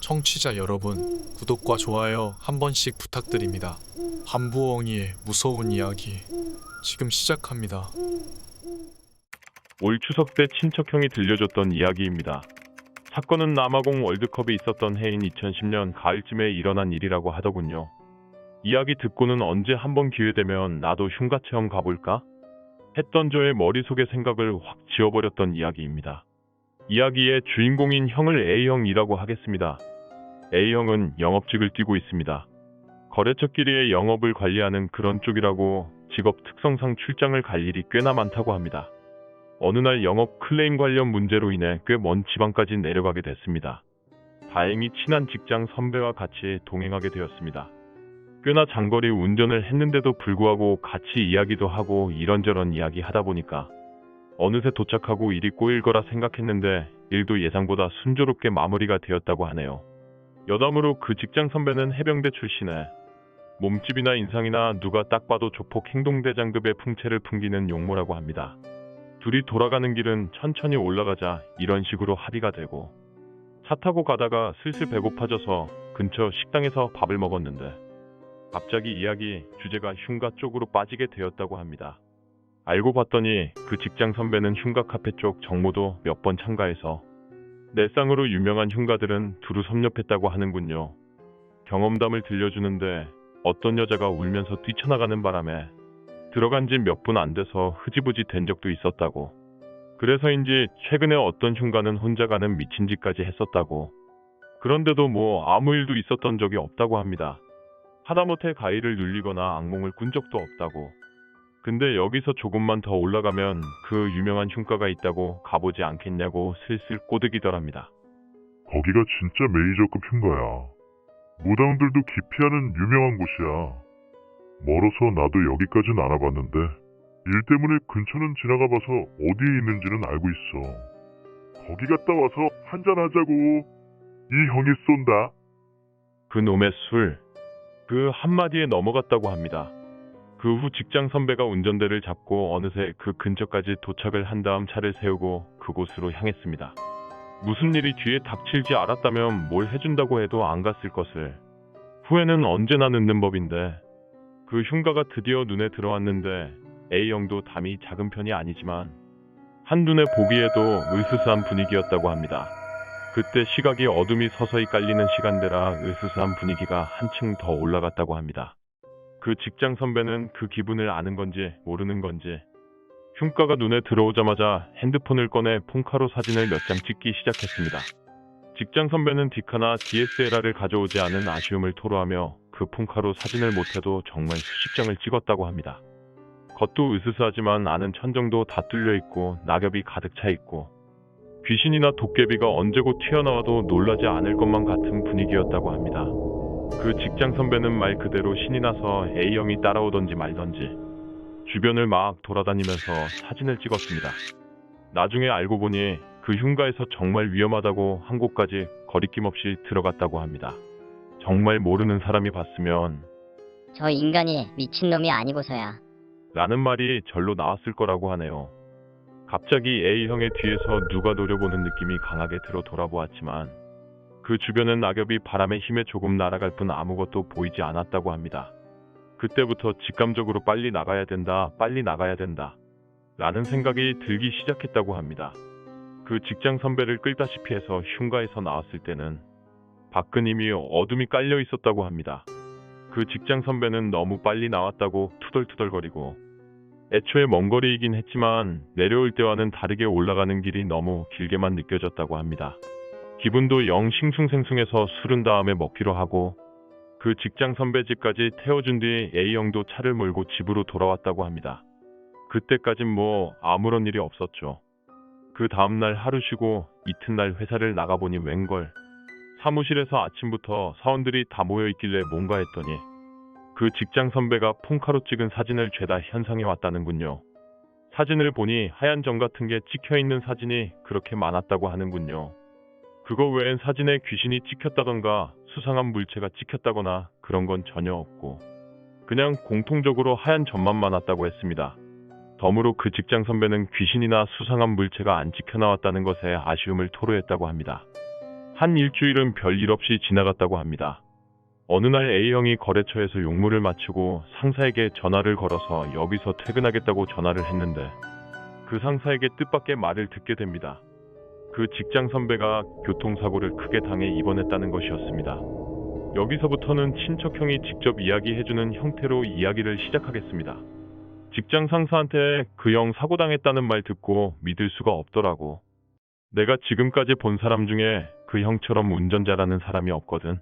청취자 여러분, 구독과 좋아요 한 번씩 부탁드립니다. 밤부엉이의 무서운 이야기 지금 시작합니다. 올 추석 때 친척형이 들려줬던 이야기입니다. 사건은 남아공 월드컵이 있었던 해인 2010년 가을쯤에 일어난 일이라고 하더군요. 이야기 듣고는 언제 한번 기회되면 나도 흉가 체험 가볼까? 했던 저의 머릿속의 생각을 확 지워버렸던 이야기입니다. 이야기의 주인공인 형을 A형이라고 하겠습니다. A형은 영업직을 띠고 있습니다. 거래처끼리의 영업을 관리하는 그런 쪽이라고 직업 특성상 출장을 갈 일이 꽤나 많다고 합니다. 어느 날 영업 클레임 관련 문제로 인해 꽤 먼 지방까지 내려가게 됐습니다. 다행히 친한 직장 선배와 같이 동행하게 되었습니다. 꽤나 장거리 운전을 했는데도 불구하고 같이 이야기도 하고 이런저런 이야기 하다 보니까 어느새 도착하고 일이 꼬일 거라 생각했는데 일도 예상보다 순조롭게 마무리가 되었다고 하네요. 여담으로 그 직장 선배는 해병대 출신에 몸집이나 인상이나 누가 딱 봐도 조폭 행동대장급의 풍채를 풍기는 용모라고 합니다. 둘이 돌아가는 길은 천천히 올라가자 이런 식으로 합의가 되고 차 타고 가다가 슬슬 배고파져서 근처 식당에서 밥을 먹었는데 갑자기 이야기 주제가 흉가 쪽으로 빠지게 되었다고 합니다. 알고 봤더니 그 직장 선배는 흉가 카페 쪽 정모도 몇 번 참가해서 내상으로 유명한 흉가들은 두루 섭렵했다고 하는군요. 경험담을 들려주는데 어떤 여자가 울면서 뛰쳐나가는 바람에 들어간 지 몇 분 안 돼서 흐지부지 된 적도 있었다고. 그래서인지 최근에 어떤 흉가는 혼자 가는 미친 짓까지 했었다고. 그런데도 뭐 아무 일도 있었던 적이 없다고 합니다. 하다못해 가위를 눌리거나 악몽을 꾼 적도 없다고. 근데 여기서 조금만 더 올라가면 그 유명한 흉가가 있다고 가보지 않겠냐고 슬슬 꼬드기더랍니다. 거기가 진짜 메이저급 흉가야. 무당들도 기피하는 유명한 곳이야. 멀어서 나도 여기까진 안 와봤는데 일 때문에 근처는 지나가봐서 어디에 있는지는 알고 있어. 거기 갔다 와서 한잔하자고. 이 형이 쏜다. 그 놈의 술. 그 한마디에 넘어갔다고 합니다. 그 후 직장 선배가 운전대를 잡고 어느새 그 근처까지 도착을 한 다음 차를 세우고 그곳으로 향했습니다. 무슨 일이 뒤에 닥칠지 알았다면 뭘 해준다고 해도 안 갔을 것을. 후회는 언제나 늦는 법인데 그 흉가가 드디어 눈에 들어왔는데 A형도 담이 작은 편이 아니지만 한눈에 보기에도 으스스한 분위기였다고 합니다. 그때 시각이 어둠이 서서히 깔리는 시간대라 으스스한 분위기가 한층 더 올라갔다고 합니다. 그 직장 선배는 그 기분을 아는 건지 모르는 건지 흉가가 눈에 들어오자마자 핸드폰을 꺼내 폰카로 사진을 몇 장 찍기 시작했습니다. 직장 선배는 디카나 DSLR을 가져오지 않은 아쉬움을 토로하며 그 폰카로 사진을 못해도 정말 수십 장을 찍었다고 합니다. 겉도 으스스하지만 안은 천정도 다 뚫려 있고 낙엽이 가득 차 있고 귀신이나 도깨비가 언제 곧 튀어나와도 놀라지 않을 것만 같은 분위기였다고 합니다. 그 직장 선배는 말 그대로 신이 나서 A형이 따라오던지 말던지 주변을 막 돌아다니면서 사진을 찍었습니다. 나중에 알고 보니 그 흉가에서 정말 위험하다고 한 곳까지 거리낌 없이 들어갔다고 합니다. 정말 모르는 사람이 봤으면 저 인간이 미친놈이 아니고서야. 라는 말이 절로 나왔을 거라고 하네요. 갑자기 A형의 뒤에서 누가 노려보는 느낌이 강하게 들어 돌아보았지만 그 주변은 낙엽이 바람의 힘에 조금 날아갈 뿐 아무것도 보이지 않았다고 합니다. 그때부터 직감적으로 빨리 나가야 된다, 빨리 나가야 된다 라는 생각이 들기 시작했다고 합니다. 그 직장 선배를 끌다시피 해서 흉가에서 나왔을 때는 밖은 이미 어둠이 깔려 있었다고 합니다. 그 직장 선배는 너무 빨리 나왔다고 투덜투덜거리고 애초에 먼 거리이긴 했지만 내려올 때와는 다르게 올라가는 길이 너무 길게만 느껴졌다고 합니다. 기분도 영 싱숭생숭해서 술은 다음에 먹기로 하고 그 직장 선배 집까지 태워준 뒤 A형도 차를 몰고 집으로 돌아왔다고 합니다. 그때까진 뭐 아무런 일이 없었죠. 그 다음날 하루 쉬고 이튿날 회사를 나가보니 웬걸 사무실에서 아침부터 사원들이 다 모여있길래 뭔가 했더니 그 직장 선배가 폰카로 찍은 사진을 죄다 현상해 왔다는군요. 사진을 보니 하얀 점 같은 게 찍혀있는 사진이 그렇게 많았다고 하는군요. 그거 외엔 사진에 귀신이 찍혔다던가 수상한 물체가 찍혔다거나 그런 건 전혀 없고 그냥 공통적으로 하얀 점만 많았다고 했습니다. 덤으로 그 직장 선배는 귀신이나 수상한 물체가 안 찍혀 나왔다는 것에 아쉬움을 토로했다고 합니다. 한 일주일은 별일 없이 지나갔다고 합니다. 어느 날 A형이 거래처에서 용무를 마치고 상사에게 전화를 걸어서 여기서 퇴근하겠다고 전화를 했는데 그 상사에게 뜻밖의 말을 듣게 됩니다. 그 직장 선배가 교통사고를 크게 당해 입원했다는 것이었습니다. 여기서부터는 친척형이 직접 이야기해주는 형태로 이야기를 시작하겠습니다. 직장 상사한테 그 형 사고당했다는 말 듣고 믿을 수가 없더라고. 내가 지금까지 본 사람 중에 그 형처럼 운전 잘하는 사람이 없거든.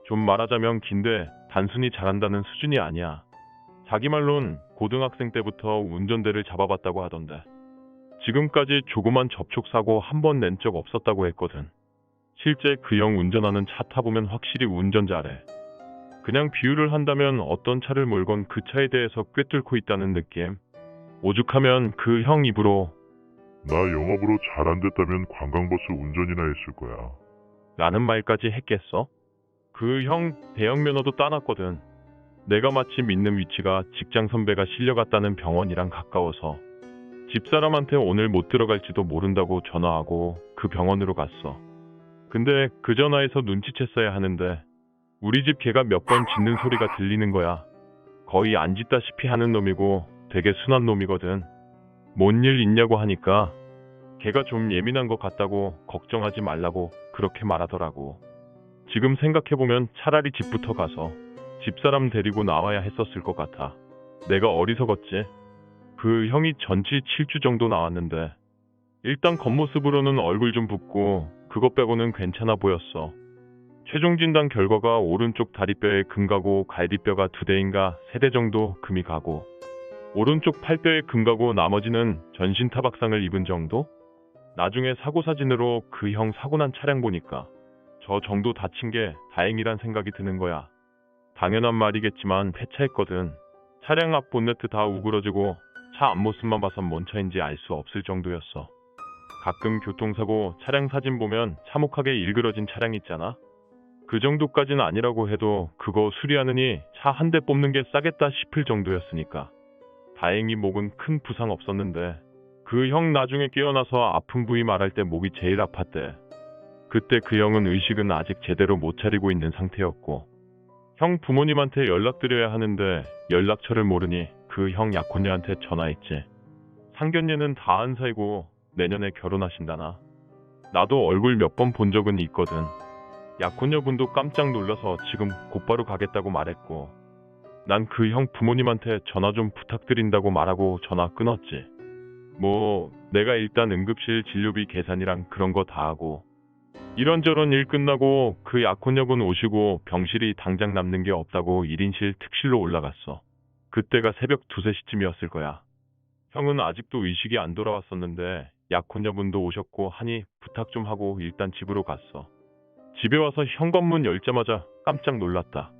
좀 말하자면 긴데 단순히 잘한다는 수준이 아니야. 자기 말론 고등학생 때부터 운전대를 잡아봤다고 하던데 지금까지 조그만 접촉사고 한 번 낸 적 없었다고 했거든. 실제 그 형 운전하는 차 타보면 확실히 운전 잘해. 그냥 비유를 한다면 어떤 차를 몰건 그 차에 대해서 꿰뚫고 있다는 느낌. 오죽하면 그 형 입으로 나 영업으로 잘 안 됐다면 관광버스 운전이나 했을 거야. 라는 말까지 했겠어? 그 형 대형 면허도 따놨거든. 내가 마침 있는 위치가 직장 선배가 실려갔다는 병원이랑 가까워서 집사람한테 오늘 못 들어갈지도 모른다고 전화하고 그 병원으로 갔어. 근데 그 전화에서 눈치챘어야 하는데 우리 집 개가 몇 번 짖는 소리가 들리는 거야. 거의 안 짖다시피 하는 놈이고 되게 순한 놈이거든. 뭔 일 있냐고 하니까 개가 좀 예민한 것 같다고 걱정하지 말라고 그렇게 말하더라고. 지금 생각해보면 차라리 집부터 가서 집사람 데리고 나와야 했었을 것 같아. 내가 어리석었지. 그 형이 전치 7주 정도 나왔는데 일단 겉모습으로는 얼굴 좀 붓고 그것 빼고는 괜찮아 보였어. 최종 진단 결과가 오른쪽 다리뼈에 금 가고 갈비뼈가 2대인가 3대 정도 금이 가고 오른쪽 팔뼈에 금 가고 나머지는 전신 타박상을 입은 정도? 나중에 사고 사진으로 그 형 사고 난 차량 보니까 저 정도 다친 게 다행이란 생각이 드는 거야. 당연한 말이겠지만 폐차했거든. 차량 앞 본네트 다 우그러지고 차 앞모습만 봐선 뭔 차인지 알 수 없을 정도였어. 가끔 교통사고 차량 사진 보면 참혹하게 일그러진 차량 있잖아. 그 정도까지는 아니라고 해도 그거 수리하느니 차 한 대 뽑는 게 싸겠다 싶을 정도였으니까. 다행히 목은 큰 부상 없었는데 그 형 나중에 깨어나서 아픈 부위 말할 때 목이 제일 아팠대. 그때 그 형은 의식은 아직 제대로 못 차리고 있는 상태였고 형 부모님한테 연락드려야 하는데 연락처를 모르니 그 형 약혼녀한테 전화했지. 상견례는 다 한 사이고 내년에 결혼하신다나. 나도 얼굴 몇 번 본 적은 있거든. 약혼녀분도 깜짝 놀라서 지금 곧바로 가겠다고 말했고 난 그 형 부모님한테 전화 좀 부탁드린다고 말하고 전화 끊었지. 뭐 내가 일단 응급실 진료비 계산이랑 그런 거 다 하고 이런저런 일 끝나고 그 약혼녀분 오시고 병실이 당장 남는 게 없다고 1인실 특실로 올라갔어. 그때가 새벽 2~3시쯤이었을 거야. 형은 아직도 의식이 안 돌아왔었는데 약혼녀분도 오셨고 하니 부탁 좀 하고 일단 집으로 갔어. 집에 와서 현관문 열자마자 깜짝 놀랐다.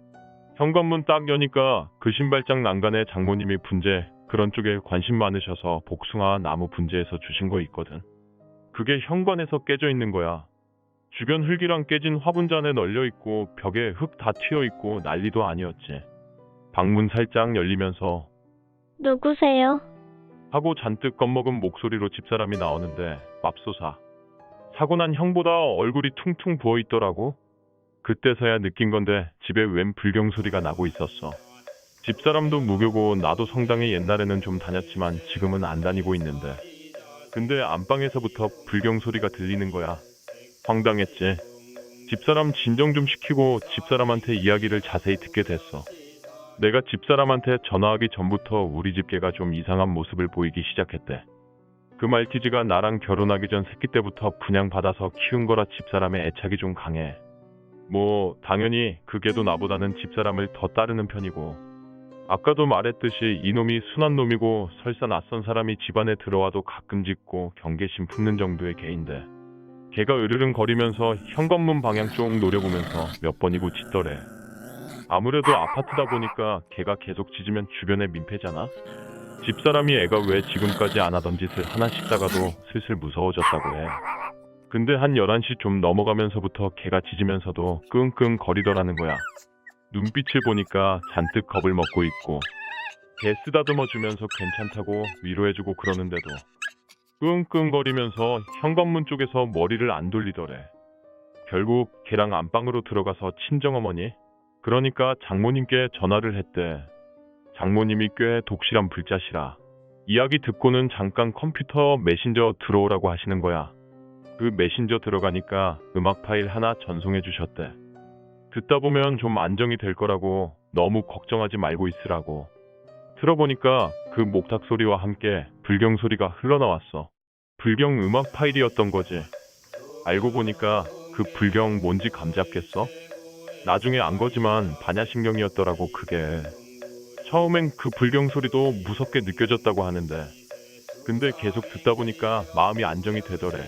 현관문 딱 여니까 그 신발장 난간에 장모님이 분재 그런 쪽에 관심 많으셔서 복숭아 나무 분재해서 주신 거 있거든. 그게 현관에서 깨져 있는 거야. 주변 흙이랑 깨진 화분잔에 널려 있고 벽에 흙 다 튀어 있고 난리도 아니었지. 방문 살짝 열리면서 누구세요? 하고 잔뜩 겁먹은 목소리로 집사람이 나오는데 맙소사. 사고 난 형보다 얼굴이 퉁퉁 부어 있더라고. 그때서야 느낀 건데 집에 웬 불경 소리가 나고 있었어. 집사람도 무교고 나도 성당에 옛날에는 좀 다녔지만 지금은 안 다니고 있는데 근데 안방에서부터 불경 소리가 들리는 거야. 황당했지. 집사람 진정 좀 시키고 집사람한테 이야기를 자세히 듣게 됐어. 내가 집사람한테 전화하기 전부터 우리 집 개가 좀 이상한 모습을 보이기 시작했대. 그 말티즈가 나랑 결혼하기 전 새끼 때부터 분양받아서 키운 거라 집사람의 애착이 좀 강해. 뭐 당연히 그 개도 나보다는 집사람을 더 따르는 편이고 아까도 말했듯이 이놈이 순한 놈이고 설사 낯선 사람이 집안에 들어와도 가끔 짖고 경계심 품는 정도의 개인데 개가 으르릉 거리면서 현관문 방향 쪽 노려보면서 몇 번이고 짖더래. 아무래도 아파트다 보니까 개가 계속 짖으면 주변에 민폐잖아. 집사람이 애가 왜 지금까지 안 하던 짓을 하나씩 다가도 슬슬 무서워졌다고 해. 근데 한 11시 좀 넘어가면서부터 개가 짖으면서도 끙끙 거리더라는 거야. 눈빛을 보니까 잔뜩 겁을 먹고 있고 개 쓰다듬어 주면서 괜찮다고 위로해주고 그러는데도 끙끙거리면서 현관문 쪽에서 머리를 안 돌리더래. 결국 걔랑 안방으로 들어가서 친정어머니, 그러니까 장모님께 전화를 했대. 장모님이 꽤 독실한 불자시라. 이야기 듣고는 잠깐 컴퓨터 메신저 들어오라고 하시는 거야. 그 메신저 들어가니까 음악 파일 하나 전송해 주셨대. 듣다 보면 좀 안정이 될 거라고, 너무 걱정하지 말고 있으라고. 틀어보니까 그 목탁 소리와 함께 불경 소리가 흘러나왔어. 불경 음악 파일이었던 거지. 알고 보니까 그 불경 뭔지 감 잡겠어? 나중에 안 거지만 반야신경이었더라고 그게. 처음엔 그 불경 소리도 무섭게 느껴졌다고 하는데, 근데 계속 듣다 보니까 마음이 안정이 되더래.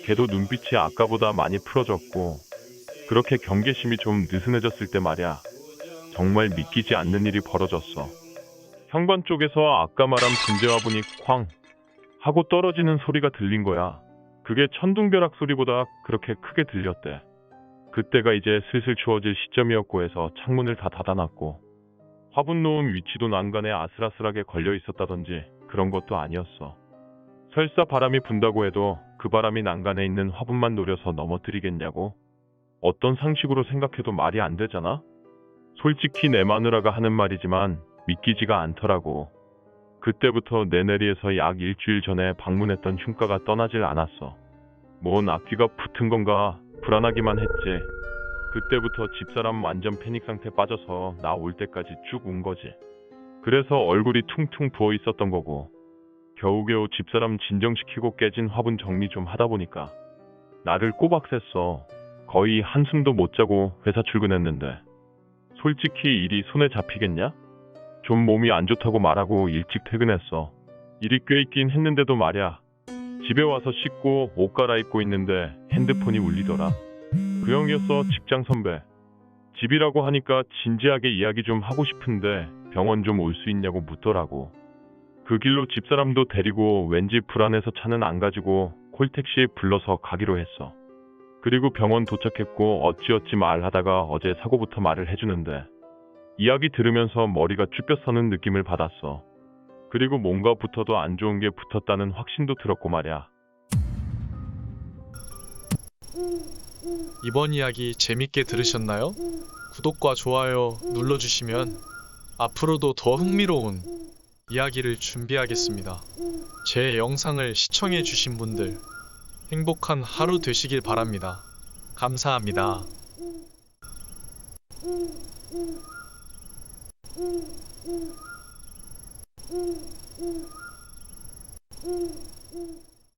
걔도 눈빛이 아까보다 많이 풀어졌고, 그렇게 경계심이 좀 느슨해졌을 때 말야, 정말 믿기지 않는 일이 벌어졌어. 현관 쪽에서 아까 말한 분재화분이 쾅 하고 떨어지는 소리가 들린 거야. 그게 천둥벼락 소리보다 그렇게 크게 들렸대. 그때가 이제 슬슬 추워질 시점이었고 해서 창문을 다 닫아놨고, 화분 놓은 위치도 난간에 아슬아슬하게 걸려 있었다든지 그런 것도 아니었어. 설사 바람이 분다고 해도 그 바람이 난간에 있는 화분만 노려서 넘어뜨리겠냐고? 어떤 상식으로 생각해도 말이 안 되잖아? 솔직히 내 마누라가 하는 말이지만 믿기지가 않더라고. 그때부터 내내리에서 약 일주일 전에 방문했던 흉가가 떠나질 않았어. 뭔 앞뒤가 붙은 건가 불안하기만 했지. 그때부터 집사람 완전 패닉 상태 빠져서 나 올 때까지 쭉 운 거지. 그래서 얼굴이 퉁퉁 부어 있었던 거고, 겨우겨우 집사람 진정시키고 깨진 화분 정리 좀 하다 보니까 나를 꼬박 샜어. 거의 한숨도 못 자고 회사 출근했는데 솔직히 일이 손에 잡히겠냐? 좀 몸이 안 좋다고 말하고 일찍 퇴근했어. 일이 꽤 있긴 했는데도 말야, 집에 와서 씻고 옷 갈아입고 있는데 핸드폰이 울리더라. 그 형이었어. 직장 선배. 집이라고 하니까 진지하게 이야기 좀 하고 싶은데 병원 좀 올 수 있냐고 묻더라고. 그 길로 집사람도 데리고 왠지 불안해서 차는 안 가지고 콜택시 불러서 가기로 했어. 그리고 병원 도착했고 어찌어찌 말하다가 어제 사고부터 말을 해주는데, 이야기 들으면서 머리가 쭈뼛 서는 느낌을 받았어. 그리고 뭔가 붙어도 안 좋은 게 붙었다는 확신도 들었고 말야. 이번 이야기 재밌게 들으셨나요? 구독과 좋아요 눌러주시면 앞으로도 더 흥미로운 이야기를 준비하겠습니다. 제 영상을 시청해주신 분들 행복한 하루 되시길 바랍니다. 감사합니다. 음.